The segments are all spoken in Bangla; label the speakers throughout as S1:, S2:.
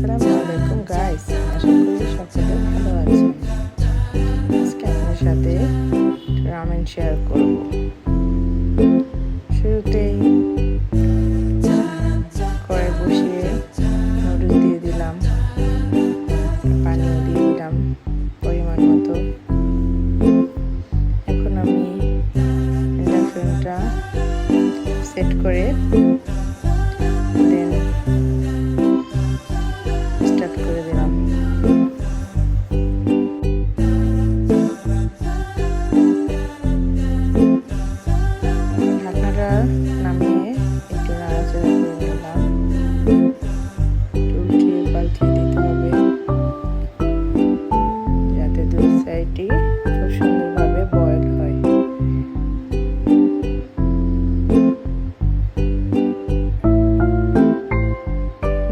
S1: আসসালামু আলাইকুম গাইস, আশা করি সকলে ভালো আছেন। আজকে আপনার সাথে রামেন শেয়ার করব। শুরুতেই কড়াই বসিয়ে নুডলস দিয়ে দিলাম, পানিও দিয়ে দিলাম পরিমাণ মতো। এখন আমি ইন্ডাকশনটা সেট করে স্টার্ট করে দিলাম। ঢাকনাটা নামিয়ে একটু নাড়াচাড়া করে নিলাম, উল্টিয়ে পাল্টিয়ে দিতে হবে যাতে দুই সাইডই খুব সুন্দরভাবে বয়েল হয়।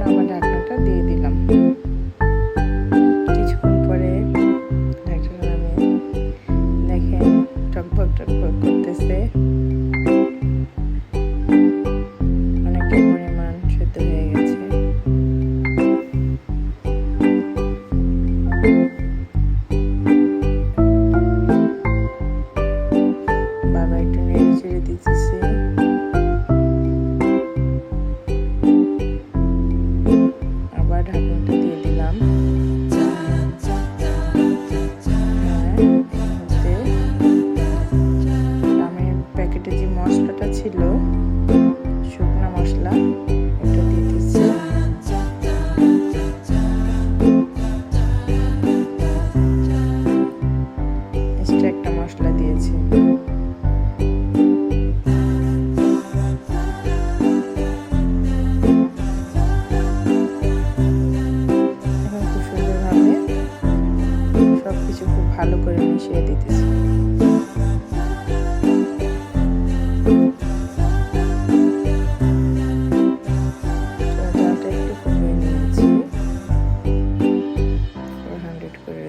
S1: আমার ঢাকনাটা দিয়ে দিলাম। কিছুক্ষণ পরে ঢাকনাটা নামিয়ে দেখেন টকবক টকবক করতেছে, অনেকটা পরিমাণ সেদ্ধ হয়ে গেছে। বারবার একটু নেড়ে চেড়ে দিতেছি। আবার ঢাকনাটা দিয়ে দিলাম। রামের প্যাকেটে যে মশলাটা ছিল, শুকনো মশলা, এটা দিয়ে দিচ্ছি। এক্সট্রা একটা মশলা দিয়েছি। এখন খুব সুন্দরভাবে সবকিছু খুব ভালো করে মিশিয়ে দিতেছি।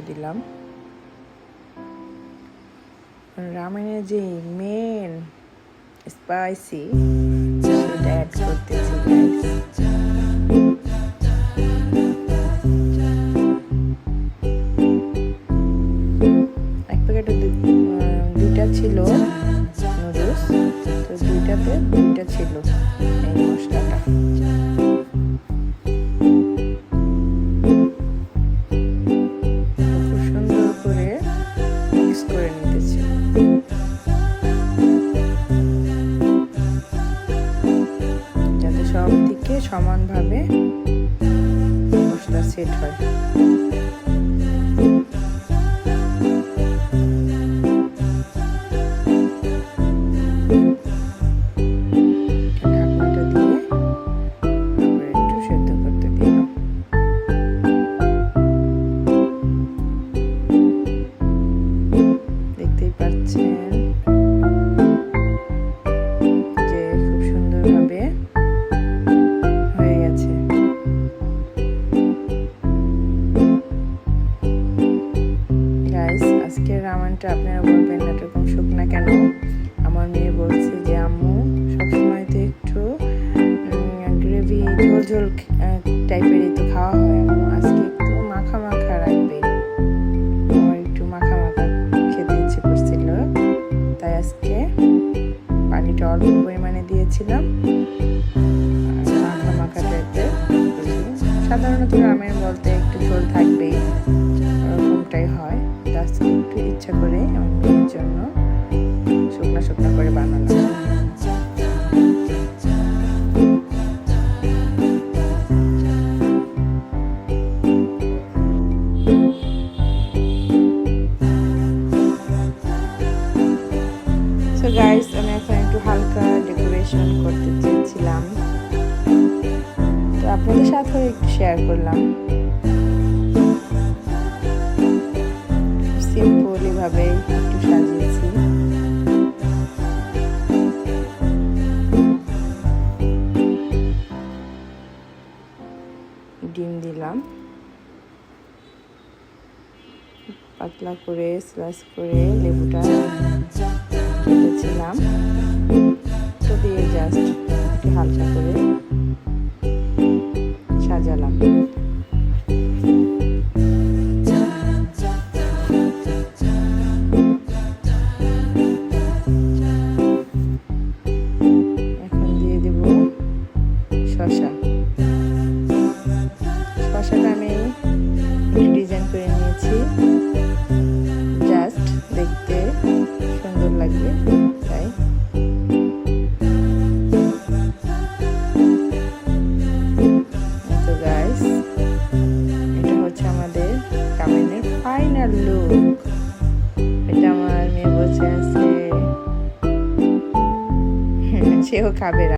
S1: দিলাম রামেনের যে মেন স্পাইসি সেটা অ্যাড করতেছি গাইস। এক প্যাকেটে দুইটা ছিল নুডলস, তো দুইটাতে দুইটা ছিল এই মশলাটা। করে নিতেছি। যাতে সব দিকে সমানভাবে মশলা সেট হয়। ঢাকনাটা দিয়ে আবার একটু সেদ্ধ করতে দিলাম। দেখতেই পাচ্ছেন যে খুব সুন্দরভাবে হয়ে গেছে। গাইস, আজকের রামেনটা আপনারা বলবেন এরকম শুকনা কেন? আমার মেয়ে বলছে যে আম্মু সবসময় তো একটু গ্রেভি ঝোল ঝোল টাইপেরই তো খাওয়া হয়, আম্মু আজকে একটু মাখা মাখা রাখবে। আমার একটু মাখা মাখা খেতে ইচ্ছে করছিল, তাই আজকে পানিটা অল্প পরিমাণে দিয়েছিলাম, মাখা মাখা টাইপের। সাধারণত রামেন বলতে একটু ঝোল থাকবেই, ওরকমটাই হয়। আজকে একটু ইচ্ছা করে আমার মেয়ের জন্য শুকনা শুকনা করে বানালাম। সো গাইস, আমি এখন একটু হালকা ডেকোরেশন করতে চেয়েছিলাম, তো আপনাদের সাথে একটু শেয়ার করলাম। সিম্পলি ভাবে একটু সাজিয়েছি। ডিম দিলাম, পাতলা করে স্লাইস করে লেবুটা কেটেছিলাম, তো দিয়ে জাস্ট একটু হালকা করে সাজালাম। খাবে।